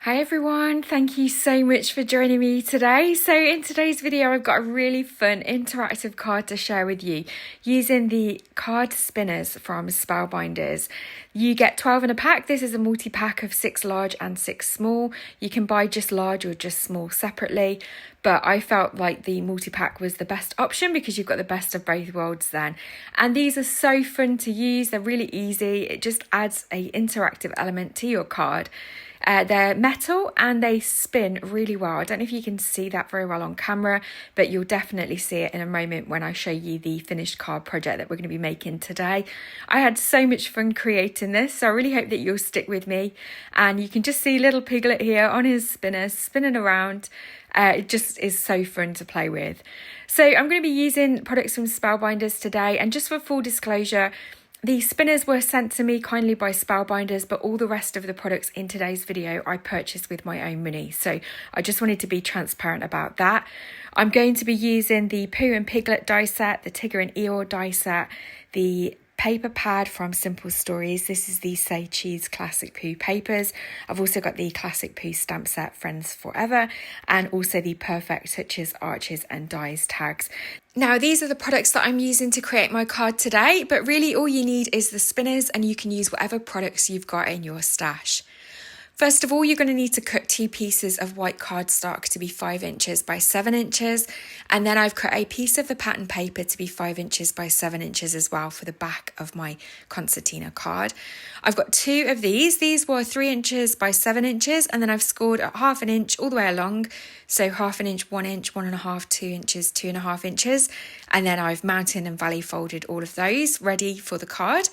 Hi everyone, thank you so much for joining me today. So in today's video, I've got a really fun interactive card to share with you using the card spinners from Spellbinders. You get 12 in a pack. This is a multi-pack of 6 large and 6 small. You can buy just large or just small separately, but I felt like the multi-pack was the best option because you've got the best of both worlds then. And these are so fun to use. They're really easy. It just adds an interactive element to your card. They're metal and they spin really well. I don't know if you can see that very well on camera, but you'll definitely see it in a moment when I show you the finished card project that we're going to be making today. I had so much fun creating this, so I really hope that you'll stick with me. And you can just see little Piglet here on his spinner spinning around. It just is so fun to play with. So I'm going to be using products from Spellbinders today, and just for full disclosure, the spinners were sent to me kindly by Spellbinders, but all the rest of the products in today's video I purchased with my own money. So I just wanted to be transparent about that. I'm going to be using the Pooh and Piglet Die Set, the Tigger and Eeyore Die Set, the paper pad from Simple Stories. This is the Say Cheese Classic Pooh papers. I've also got the Classic Pooh stamp set Friends Forever, and also the Perfect Touches, Arches and Dies tags. Now, these are the products that I'm using to create my card today, but really all you need is the spinners, and you can use whatever products you've got in your stash. First of all, you're going to need to cut 2 pieces of white cardstock to be 5 inches by 7 inches. And then I've cut a piece of the pattern paper to be 5 inches by 7 inches as well for the back of my concertina card. I've got 2 of these. These were 3 inches by 7 inches, and then I've scored at ½ an inch all the way along. So ½ an inch, 1 inch, 1.5, 2 inches, 2.5 inches. And then I've mountain and valley folded all of those ready for the card.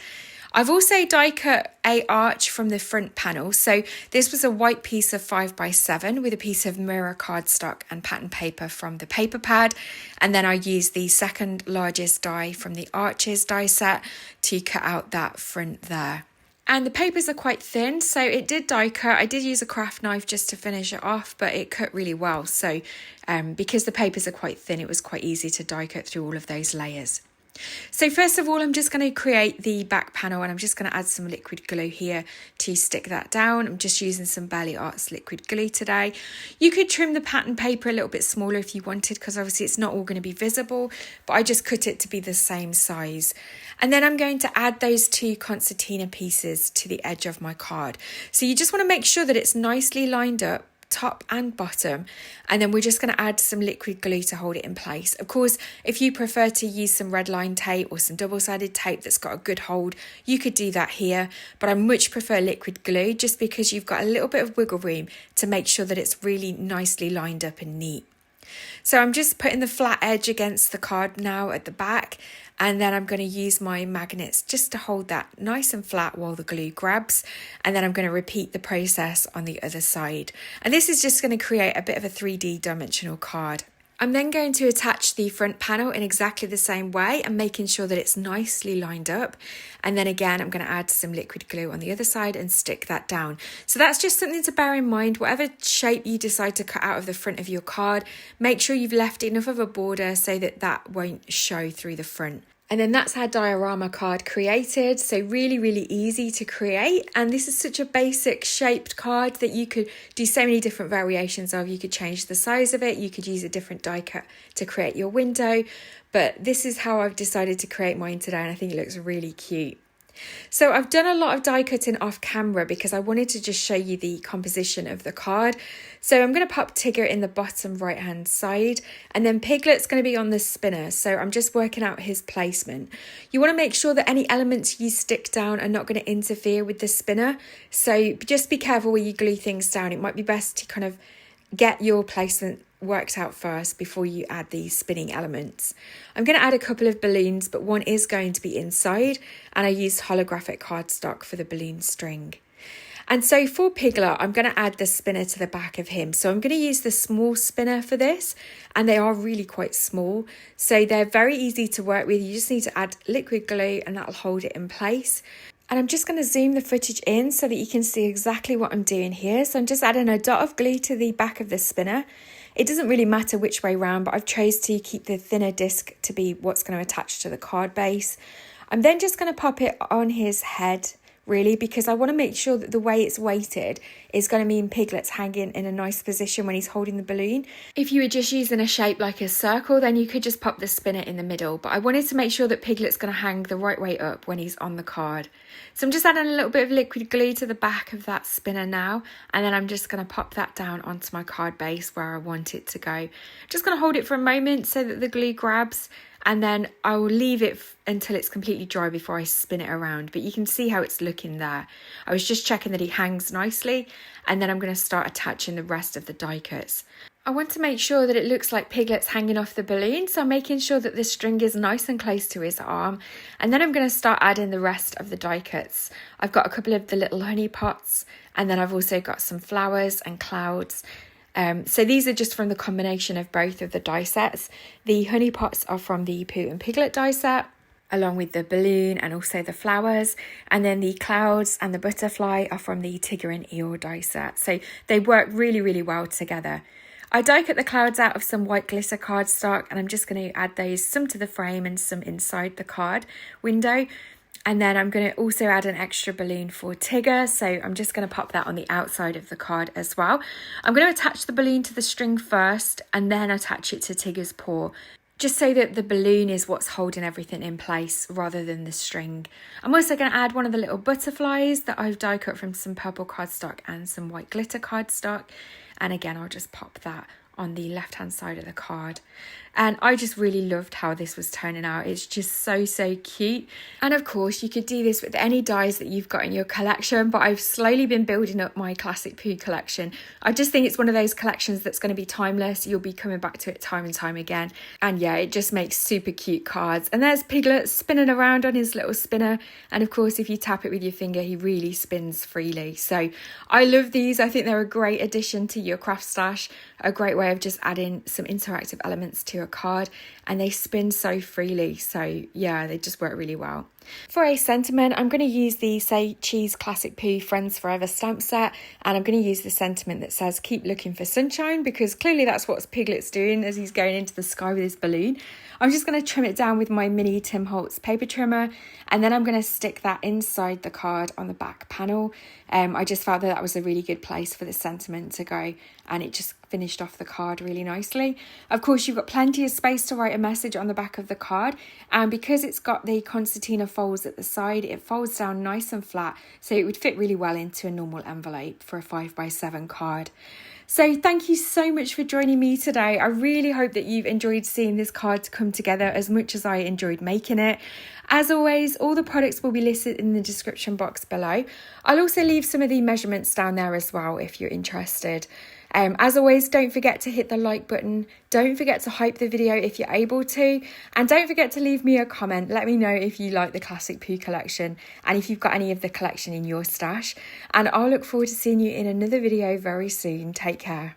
I've also die cut a arch from the front panel. So this was a white piece of 5 by 7 with a piece of mirror cardstock and pattern paper from the paper pad. And then I used the second largest die from the Arches die set to cut out that front there. And the papers are quite thin, so it did die cut. I did use a craft knife just to finish it off, but it cut really well. So because the papers are quite thin, it was quite easy to die cut through all of those layers. So first of all, I'm just going to create the back panel, and I'm just going to add some liquid glue here to stick that down. I'm just using some Belly Arts liquid glue today. You could trim the pattern paper a little bit smaller if you wanted, because obviously it's not all going to be visible, but I just cut it to be the same size. And then I'm going to add those 2 concertina pieces to the edge of my card. So you just want to make sure that it's nicely lined up, top and bottom, and then we're just going to add some liquid glue to hold it in place. Of course, if you prefer to use some red line tape or some double-sided tape that's got a good hold, you could do that here, but I much prefer liquid glue just because you've got a little bit of wiggle room to make sure that it's really nicely lined up and neat. So I'm just putting the flat edge against the card now at the back, and then I'm going to use my magnets just to hold that nice and flat while the glue grabs. And then I'm going to repeat the process on the other side. And this is just going to create a bit of a 3D dimensional card. I'm then going to attach the front panel in exactly the same way and making sure that it's nicely lined up. And then again, I'm going to add some liquid glue on the other side and stick that down. So that's just something to bear in mind. Whatever shape you decide to cut out of the front of your card, make sure you've left enough of a border so that that won't show through the front. And then that's our diorama card created. So really, really easy to create. And this is such a basic shaped card that you could do so many different variations of. You could change the size of it. You could use a different die cut to create your window. But this is how I've decided to create mine today, and I think it looks really cute. So I've done a lot of die cutting off camera because I wanted to just show you the composition of the card. So I'm going to pop Tigger in the bottom right hand side, and then Piglet's going to be on the spinner. So I'm just working out his placement. You want to make sure that any elements you stick down are not going to interfere with the spinner. So just be careful where you glue things down. It might be best to kind of get your placement worked out first before you add these spinning elements. I'm going to add a couple of balloons, but one is going to be inside, and I used holographic cardstock for the balloon string. And so for Piglet, I'm going to add the spinner to the back of him. So I'm going to use the small spinner for this, and they are really quite small. So they're very easy to work with. You just need to add liquid glue and that'll hold it in place. And I'm just going to zoom the footage in so that you can see exactly what I'm doing here. So I'm just adding a dot of glue to the back of the spinner. It doesn't really matter which way round, but I've chose to keep the thinner disc to be what's going to attach to the card base. I'm then just going to pop it on his head really, because I want to make sure that the way it's weighted is going to mean Piglet's hanging in a nice position when he's holding the balloon. If you were just using a shape like a circle, then you could just pop the spinner in the middle, but I wanted to make sure that Piglet's going to hang the right way up when he's on the card. So I'm just adding a little bit of liquid glue to the back of that spinner now, and then I'm just going to pop that down onto my card base where I want it to go. Just going to hold it for a moment so that the glue grabs, and then I will leave it until it's completely dry before I spin it around. But you can see how it's looking there. I was just checking that he hangs nicely, and then I'm going to start attaching the rest of the die cuts. I want to make sure that it looks like Piglet's hanging off the balloon, so I'm making sure that the string is nice and close to his arm. And then I'm going to start adding the rest of the die cuts. I've got a couple of the little honey pots, and then I've also got some flowers and clouds. So these are just from the combination of both of the die sets. The honey pots are from the Pooh and Piglet die set, along with the balloon and also the flowers. And then the clouds and the butterfly are from the Tigger and Eeyore die set. So they work really, really well together. I die cut the clouds out of some white glitter cardstock, and I'm just going to add those, some to the frame and some inside the card window. And then I'm going to also add an extra balloon for Tigger, so I'm just going to pop that on the outside of the card as well. I'm going to attach the balloon to the string first and then attach it to Tigger's paw, just so that the balloon is what's holding everything in place rather than the string. I'm also going to add one of the little butterflies that I've die cut from some purple cardstock and some white glitter cardstock. And again, I'll just pop that on the left hand side of the card. And I just really loved how this was turning out. It's just so cute. And of course you could do this with any dies that you've got in your collection, but I've slowly been building up my Classic Pooh collection. I just think it's one of those collections that's going to be timeless. You'll be coming back to it time and time again. And yeah, it just makes super cute cards. And there's Piglet spinning around on his little spinner, and of course if you tap it with your finger he really spins freely. So I love these. I think they're a great addition to your craft stash, a great way of just adding some interactive elements to a card, and they spin so freely. So yeah, they just work really well. For a sentiment, I'm going to use the Say Cheese Classic Pooh Friends Forever stamp set, and I'm going to use the sentiment that says keep looking for sunshine, because clearly that's what Piglet's doing as he's going into the sky with his balloon. I'm just going to trim it down with my mini Tim Holtz paper trimmer, and then I'm going to stick that inside the card on the back panel. I just felt that that was a really good place for the sentiment to go, and it just finished off the card really nicely. Of course, you've got plenty of space to write a message on the back of the card, and because it's got the concertina folds at the side, it folds down nice and flat, so it would fit really well into a normal envelope for a 5x7 card. So thank you so much for joining me today. I really hope that you've enjoyed seeing this card come together as much as I enjoyed making it. As always, all the products will be listed in the description box below. I'll also leave some of the measurements down there as well if you're interested. As always, don't forget to hit the like button. Don't forget to hype the video if you're able to. And don't forget to leave me a comment. Let me know if you like the Classic Pooh collection and if you've got any of the collection in your stash. And I'll look forward to seeing you in another video very soon. Take care.